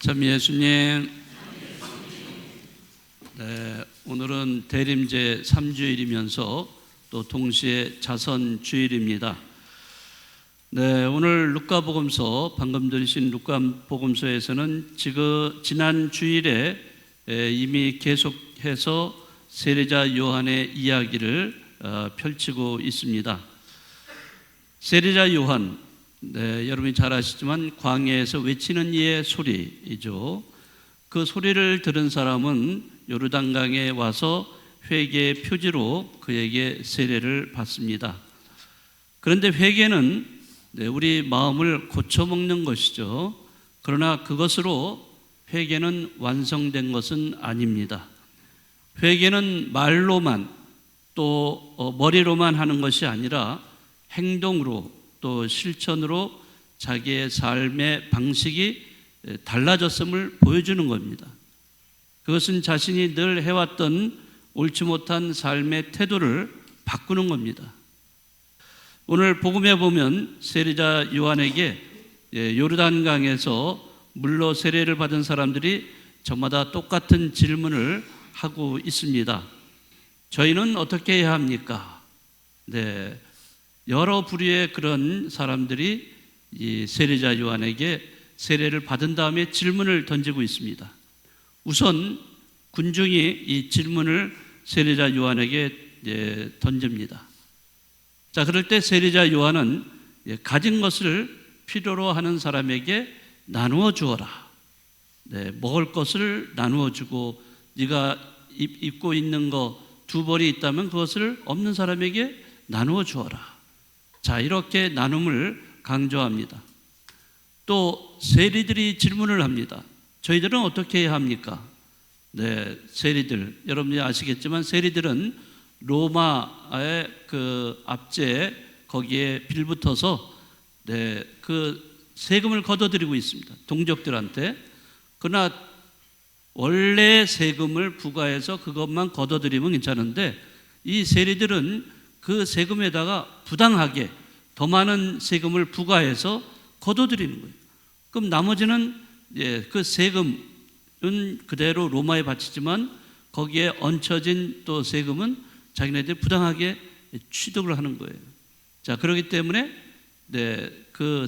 참 예수님, 오늘은 대림제 3주일이면서 또 동시에 자선주일입니다. 오늘 루카복음서, 방금 들으신 루카복음서에서는 지난 주일에 이미 계속해서 세례자 요한의 이야기를 펼치고 있습니다. 세례자 요한, 여러분이 잘 아시지만 광야에서 외치는 이의 소리이죠. 그 소리를 들은 사람은 요르단강에 와서 회개의 표지로 그에게 세례를 받습니다. 그런데 회개는 우리 마음을 고쳐먹는 것이죠. 그러나 그것으로 회개는 완성된 것은 아닙니다. 회개는 말로만 또 머리로만 하는 것이 아니라 행동으로 또 실천으로 자기의 삶의 방식이 달라졌음을 보여주는 겁니다. 그것은 자신이 늘 해왔던 옳지 못한 삶의 태도를 바꾸는 겁니다. 오늘 복음에 보면 세례자 요한에게 요르단강에서 물로 세례를 받은 사람들이 저마다 똑같은 질문을 하고 있습니다. 저희는 어떻게 해야 합니까? 여러 부류의 그런 사람들이 이 세례자 요한에게 세례를 받은 다음에 질문을 던지고 있습니다. 우선 군중이 이 질문을 세례자 요한에게 던집니다. 자, 그럴 때 세례자 요한은 가진 것을 필요로 하는 사람에게 나누어 주어라. 먹을 것을 나누어 주고, 네가 입고 있는 거 2벌이 있다면 그것을 없는 사람에게 나누어 주어라. 자, 이렇게 나눔을 강조합니다. 또 세리들이 질문을 합니다. 저희들은 어떻게 해야 합니까? 세리들, 여러분이 아시겠지만 세리들은 로마의 그 압제에 거기에 빌붙어서 그 세금을 걷어들이고 있습니다. 동족들한테. 그러나 원래 세금을 부과해서 그것만 걷어들이면 괜찮은데 이 세리들은 그 세금에다가 부당하게 더 많은 세금을 부과해서 걷어들이는 거예요. 그럼 나머지는 그 세금은 그대로 로마에 바치지만 거기에 얹혀진 또 세금은 자기네들이 부당하게 취득을 하는 거예요. 자, 그렇기 때문에 그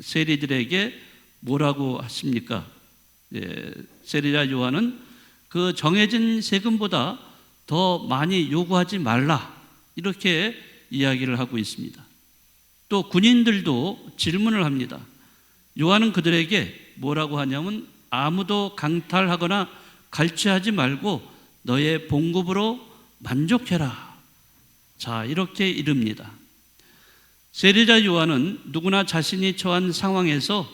세리들에게 뭐라고 하십니까? 세례자 요한은 그 정해진 세금보다 더 많이 요구하지 말라, 이렇게 이야기를 하고 있습니다. 또 군인들도 질문을 합니다. 요한은 그들에게 뭐라고 하냐면 아무도 강탈하거나 갈취하지 말고 너의 봉급으로 만족해라. 자, 이렇게 이릅니다. 세례자 요한은 누구나 자신이 처한 상황에서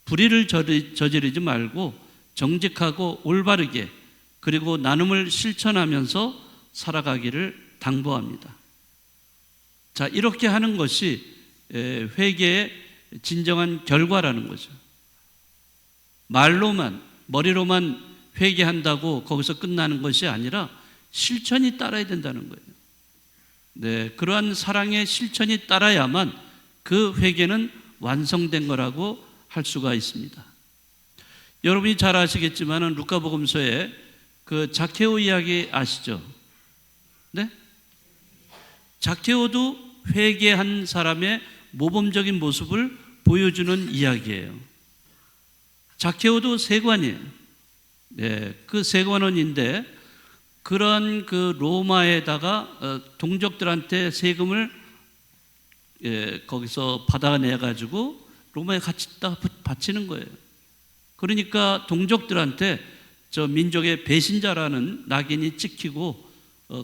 불의를 저지르지 말고 정직하고 올바르게 그리고 나눔을 실천하면서 살아가기를 당부합니다. 자, 이렇게 하는 것이 회개의 진정한 결과라는 거죠. 말로만, 머리로만 회개한다고 거기서 끝나는 것이 아니라 실천이 따라야 된다는 거예요. 그러한 사랑의 실천이 따라야만 그 회개는 완성된 거라고 할 수가 있습니다. 여러분이 잘 아시겠지만 루카복음서에 그 자케오 이야기 아시죠? 자케오도 회개한 사람의 모범적인 모습을 보여주는 이야기예요. 자케오도 세관이에요. 그 세관원인데 그런 그 로마에다가 동족들한테 세금을 거기서 받아내 가지고 로마에 갖다 바치는 거예요. 그러니까 동족들한테 저 민족의 배신자라는 낙인이 찍히고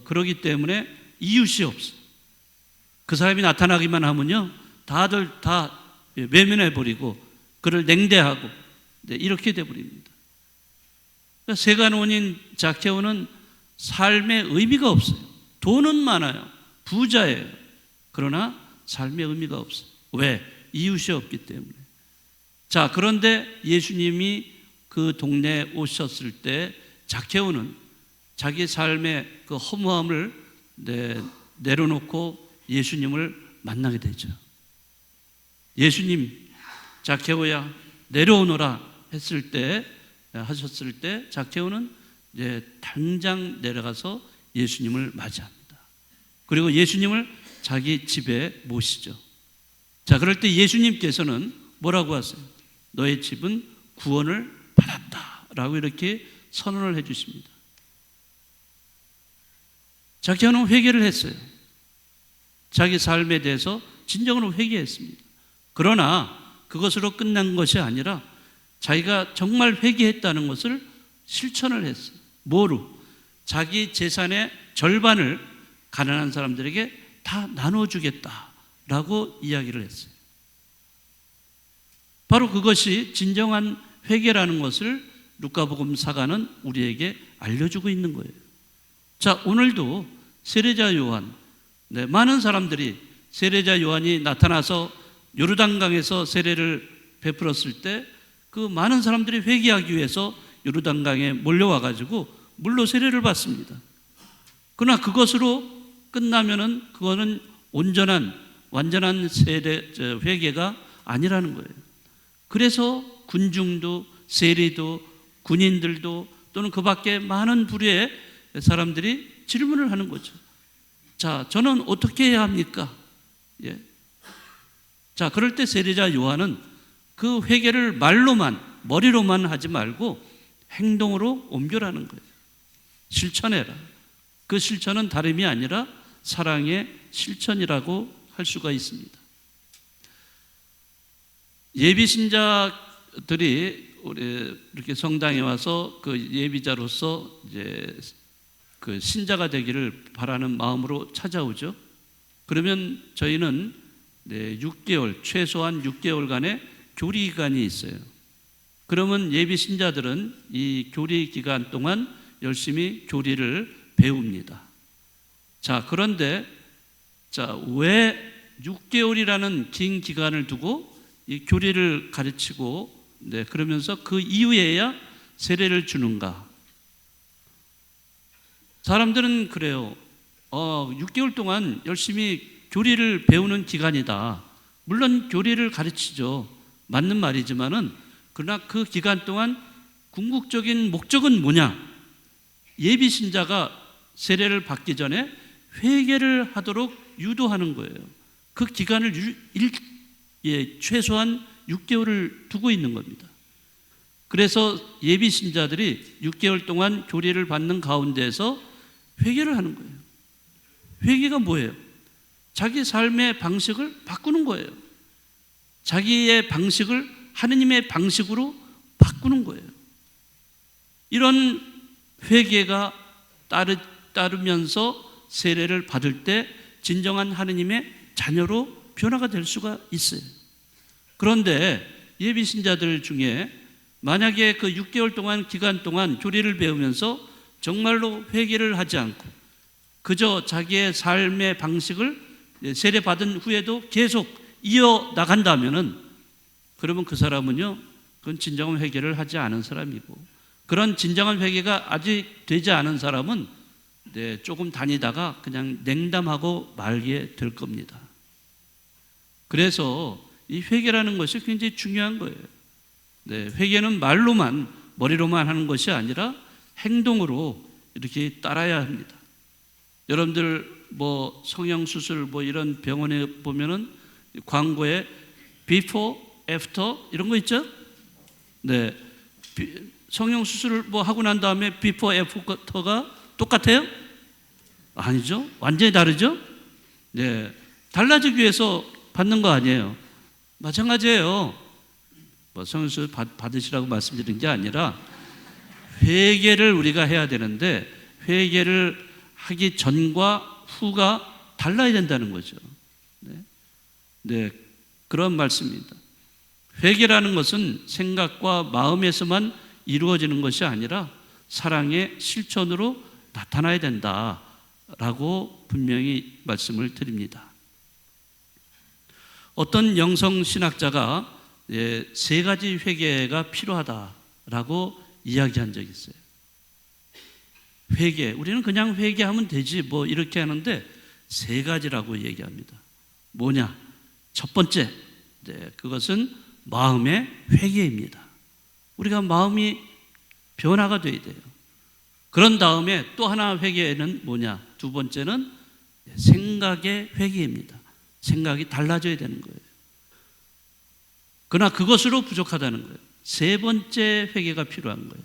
그러기 때문에 이웃이 없어요. 그 사람이 나타나기만 하면요, 다들 다 외면해버리고 그를 냉대하고 이렇게 돼버립니다. 그러니까 세관원인 자케오는 삶의 의미가 없어요. 돈은 많아요. 부자예요. 그러나 삶의 의미가 없어요. 왜? 이웃이 없기 때문에. 자, 그런데 예수님이 그 동네에 오셨을 때 자케오는 자기 삶의 그 허무함을 내려놓고 예수님을 만나게 되죠. 예수님, 자케오야 내려오너라 했을 때 하셨을 때 zakhe오는 이제 당장 내려가서 예수님을 맞이합니다. 그리고 예수님을 자기 집에 모시죠. 자, 그럴 때 예수님께서는 뭐라고 하세요? 너의 집은 구원을 받았다라고 이렇게 선언을 해 주십니다. zakhe오는 회개를 했어요. 자기 삶에 대해서 진정으로 회개했습니다. 그러나 그것으로 끝난 것이 아니라 자기가 정말 회개했다는 것을 실천을 했어요. 뭐로? 자기 재산의 절반을 가난한 사람들에게 다 나눠주겠다라고 이야기를 했어요. 바로 그것이 진정한 회개라는 것을 루카복음 사가는 우리에게 알려주고 있는 거예요. 자, 오늘도 세례자 요한, 많은 사람들이 세례자 요한이 나타나서 요르단강에서 세례를 베풀었을 때 그 많은 사람들이 회개하기 위해서 요르단강에 몰려와 가지고 물로 세례를 받습니다. 그러나 그것으로 끝나면은 그거는 온전한 완전한 회개가 아니라는 거예요. 그래서 군중도 세리도 군인들도 또는 그 밖에 많은 부류의 사람들이 질문을 하는 거죠. 자, 저는 어떻게 해야 합니까? 예. 자, 그럴 때 세례자 요한은 그 회개를 말로만, 머리로만 하지 말고 행동으로 옮겨라는 거예요. 실천해라. 그 실천은 다름이 아니라 사랑의 실천이라고 할 수가 있습니다. 예비신자들이 우리 이렇게 성당에 와서 그 예비자로서 이제 그 신자가 되기를 바라는 마음으로 찾아오죠. 그러면 저희는 6개월, 최소한 6개월간의 교리 기간이 있어요. 그러면 예비 신자들은 이 교리 기간 동안 열심히 교리를 배웁니다. 자, 그런데 왜 6개월이라는 긴 기간을 두고 이 교리를 가르치고 그러면서 그 이후에야 세례를 주는가? 사람들은 그래요. 6개월 동안 열심히 교리를 배우는 기간이다. 물론 교리를 가르치죠. 맞는 말이지만은 그러나 그 기간 동안 궁극적인 목적은 뭐냐? 예비 신자가 세례를 받기 전에 회개를 하도록 유도하는 거예요. 그 기간을 최소한 6개월을 두고 있는 겁니다. 그래서 예비 신자들이 6개월 동안 교리를 받는 가운데에서 회개를 하는 거예요. 회개가 뭐예요? 자기 삶의 방식을 바꾸는 거예요. 자기의 방식을 하느님의 방식으로 바꾸는 거예요. 이런 회개가 따르면서 세례를 받을 때 진정한 하느님의 자녀로 변화가 될 수가 있어요. 그런데 예비 신자들 중에 만약에 그 6개월 동안 기간 동안 교리를 배우면서 정말로 회개를 하지 않고 그저 자기의 삶의 방식을 세례 받은 후에도 계속 이어나간다면은 그러면 그 사람은요, 그건 진정한 회개를 하지 않은 사람이고 그런 진정한 회개가 아직 되지 않은 사람은 조금 다니다가 그냥 냉담하고 말게 될 겁니다. 그래서 이 회개라는 것이 굉장히 중요한 거예요. 회개는 말로만, 머리로만 하는 것이 아니라 행동으로 이렇게 따라야 합니다. 여러분들 성형수술 이런 병원에 보면은 광고에 before, after 이런 거 있죠? 성형수술을 하고 난 다음에 before, after가 똑같아요? 아니죠. 완전히 다르죠? 달라지기 위해서 받는 거 아니에요. 마찬가지예요. 성형수술 받으시라고 말씀드린 게 아니라 회개를 우리가 해야 되는데 회개를 하기 전과 후가 달라야 된다는 거죠. 그런 말씀입니다. 회개라는 것은 생각과 마음에서만 이루어지는 것이 아니라 사랑의 실천으로 나타나야 된다라고 분명히 말씀을 드립니다. 어떤 영성신학자가 3가지 회개가 필요하다라고 이야기한 적이 있어요. 회개, 우리는 그냥 회개하면 되지 이렇게 하는데 3가지라고 얘기합니다. 뭐냐? 첫 번째, 그것은 마음의 회개입니다. 우리가 마음이 변화가 돼야 돼요. 그런 다음에 또 하나 회개는 뭐냐? 두 번째는 생각의 회개입니다. 생각이 달라져야 되는 거예요. 그러나 그것으로 부족하다는 거예요. 세 번째 회개가 필요한 거예요.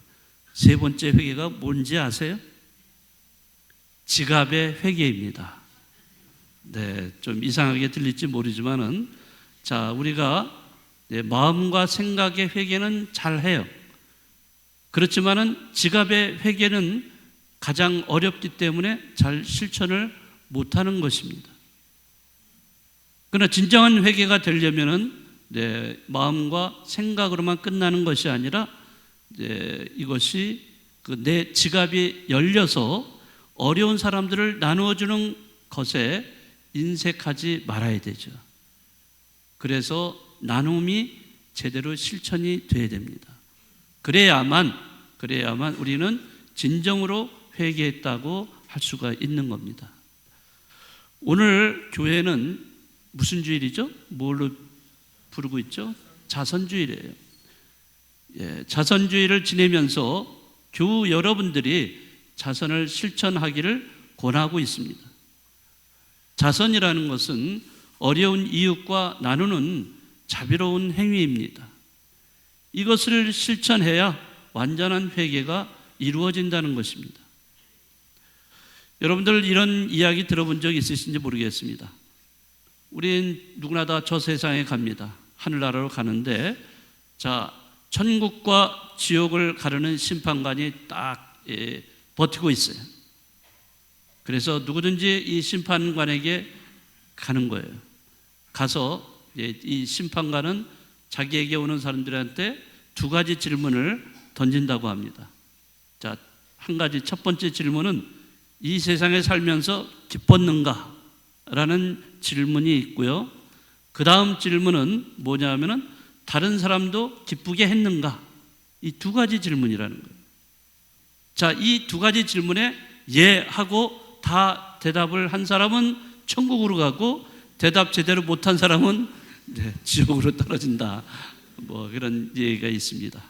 세 번째 회개가 뭔지 아세요? 지갑의 회개입니다. 네, 좀 이상하게 들릴지 모르지만은, 자, 우리가 마음과 생각의 회개는 잘 해요. 그렇지만은 지갑의 회개는 가장 어렵기 때문에 잘 실천을 못하는 것입니다. 그러나 진정한 회개가 되려면은 마음과 생각으로만 끝나는 것이 아니라 이것이 내 지갑이 열려서 어려운 사람들을 나누어주는 것에 인색하지 말아야 되죠. 그래서 나눔이 제대로 실천이 돼야 됩니다. 그래야만 우리는 진정으로 회개했다고 할 수가 있는 겁니다. 오늘 교회는 무슨 주일이죠? 뭘로 부르고 있죠? 자선주일이에요. 자선주일을 지내면서 교우 여러분들이 자선을 실천하기를 권하고 있습니다. 자선이라는 것은 어려운 이웃과 나누는 자비로운 행위입니다. 이것을 실천해야 완전한 회개가 이루어진다는 것입니다. 여러분들 이런 이야기 들어본 적 있으신지 모르겠습니다. 우린 누구나 다 저 세상에 갑니다. 하늘나라로 가는데, 자, 천국과 지옥을 가르는 심판관이 딱 버티고 있어요. 그래서 누구든지 이 심판관에게 가는 거예요. 가서 이 심판관은 자기에게 오는 사람들한테 두 가지 질문을 던진다고 합니다. 자, 한 가지, 첫 번째 질문은 이 세상에 살면서 기뻤는가? 라는 질문이 있고요. 그 다음 질문은 뭐냐 하면은 다른 사람도 기쁘게 했는가? 이 두 가지 질문이라는 거예요. 자, 이 두 가지 질문에 예 하고 다 대답을 한 사람은 천국으로 가고, 대답 제대로 못한 사람은 지옥으로 떨어진다. 뭐 그런 얘기가 있습니다.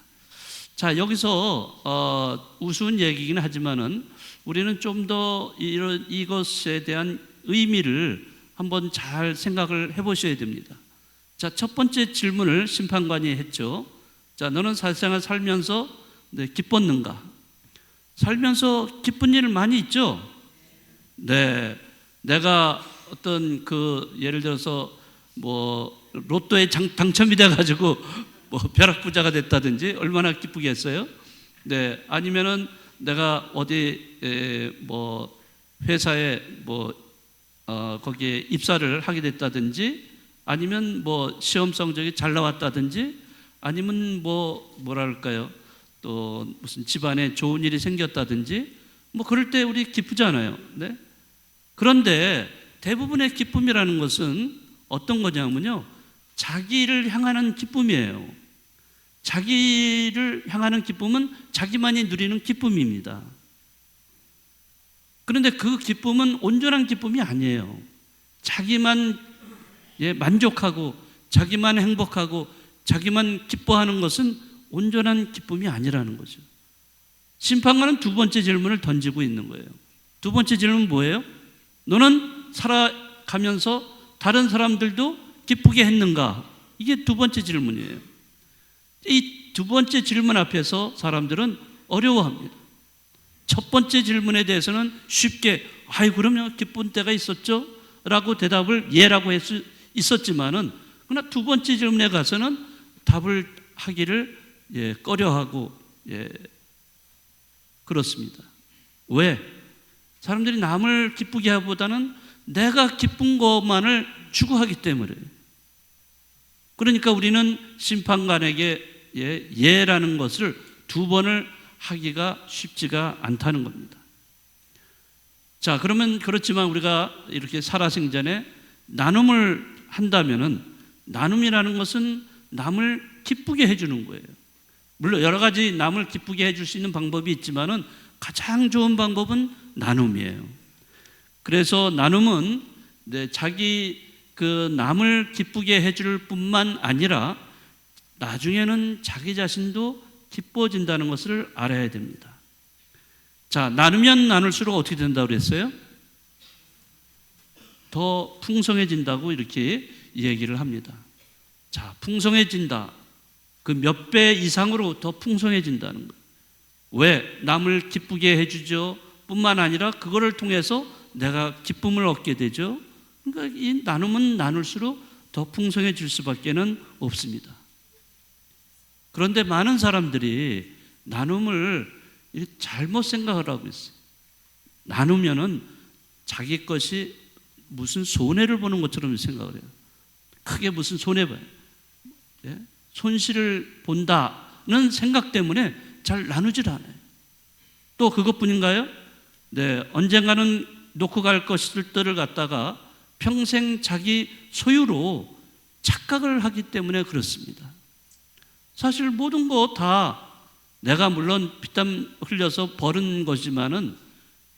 자, 여기서 우스운 얘기긴 하지만은 우리는 좀 더 이것에 대한 의미를 한번 잘 생각을 해보셔야 됩니다. 자, 첫 번째 질문을 심판관이 했죠. 자, 너는 세상을 살면서 기뻤는가? 살면서 기쁜 일 많이 있죠? 네, 내가 어떤 예를 들어서 뭐 로또에 당첨이 돼가지고 뭐 벼락부자가 됐다든지 얼마나 기쁘겠어요? 네, 아니면은 내가 어디 뭐 회사에 거기에 입사를 하게 됐다든지, 아니면 뭐 시험 성적이 잘 나왔다든지, 아니면 뭐랄까요, 또 무슨 집안에 좋은 일이 생겼다든지, 뭐 그럴 때 우리 기쁘잖아요. 네? 그런데 대부분의 기쁨이라는 것은 어떤 거냐면요, 자기를 향하는 기쁨이에요. 자기를 향하는 기쁨은 자기만이 누리는 기쁨입니다. 그런데 그 기쁨은 온전한 기쁨이 아니에요. 자기만 만족하고 자기만 행복하고 자기만 기뻐하는 것은 온전한 기쁨이 아니라는 거죠. 심판관은 두 번째 질문을 던지고 있는 거예요. 두 번째 질문은 뭐예요? 너는 살아가면서 다른 사람들도 기쁘게 했는가? 이게 두 번째 질문이에요. 이 두 번째 질문 앞에서 사람들은 어려워합니다. 첫 번째 질문에 대해서는 쉽게 그러면 기쁜 때가 있었죠? 라고 대답을 예라고 있었지만은, 그러나 두 번째 질문에 가서는 답을 하기를 꺼려하고 그렇습니다. 왜? 사람들이 남을 기쁘게 하기보다는 내가 기쁜 것만을 추구하기 때문에. 그러니까 우리는 심판관에게 예라는 것을 두 번을 하기가 쉽지가 않다는 겁니다. 자, 그러면 그렇지만 우리가 이렇게 살아생전에 나눔을 한다면은, 나눔이라는 것은 남을 기쁘게 해주는 거예요. 물론 여러 가지 남을 기쁘게 해줄 수 있는 방법이 있지만은 가장 좋은 방법은 나눔이에요. 그래서 나눔은 자기 남을 기쁘게 해줄 뿐만 아니라 나중에는 자기 자신도 기뻐진다는 것을 알아야 됩니다. 자, 나누면 나눌수록 어떻게 된다고 그랬어요? 더 풍성해진다고 이렇게 얘기를 합니다. 자, 풍성해진다. 그 몇 배 이상으로 더 풍성해진다는 거예요. 왜? 남을 기쁘게 해주죠. 뿐만 아니라 그거를 통해서 내가 기쁨을 얻게 되죠. 그러니까 이 나누면 나눌수록 더 풍성해질 수밖에는 없습니다. 그런데 많은 사람들이 나눔을 잘못 생각을 하고 있어요. 나누면은 자기 것이 무슨 손해를 보는 것처럼 생각을 해요. 크게 무슨 손해봐요. 예? 손실을 본다는 생각 때문에 잘 나누질 않아요. 또 그것뿐인가요? 네, 언젠가는 놓고 갈 것들을 갖다가 평생 자기 소유로 착각을 하기 때문에 그렇습니다. 사실 모든 거 다 내가 물론 피땀 흘려서 벌은 거지만은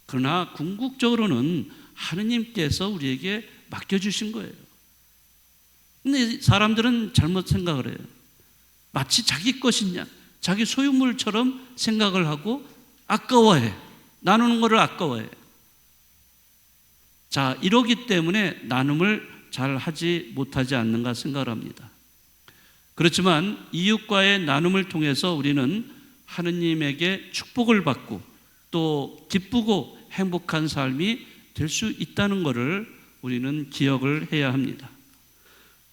그러나 궁극적으로는 하느님께서 우리에게 맡겨주신 거예요. 근데 사람들은 잘못 생각을 해요. 마치 자기 것이냐, 자기 소유물처럼 생각을 하고 아까워해. 나누는 것을 아까워해. 자, 이러기 때문에 나눔을 잘 하지 못하지 않는가 생각을 합니다. 그렇지만 이웃과의 나눔을 통해서 우리는 하느님에게 축복을 받고 또 기쁘고 행복한 삶이 될 수 있다는 것을 우리는 기억을 해야 합니다.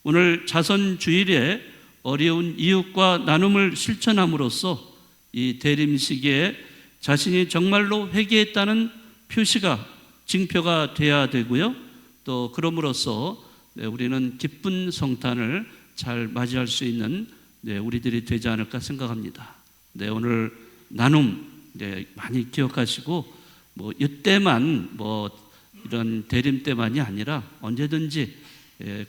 오늘 자선주일에 어려운 이웃과 나눔을 실천함으로써 이 대림시기에 자신이 정말로 회개했다는 표시가 징표가 돼야 되고요. 또 그럼으로써 우리는 기쁜 성탄을 잘 맞이할 수 있는 우리들이 되지 않을까 생각합니다. 오늘 나눔 많이 기억하시고 이때만 이런 대림 때만이 아니라 언제든지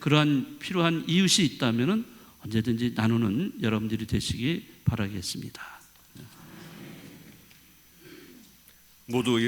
그러한 필요한 이웃이 있다면은 언제든지 나누는 여러분들이 되시기 바라겠습니다. 모두 일어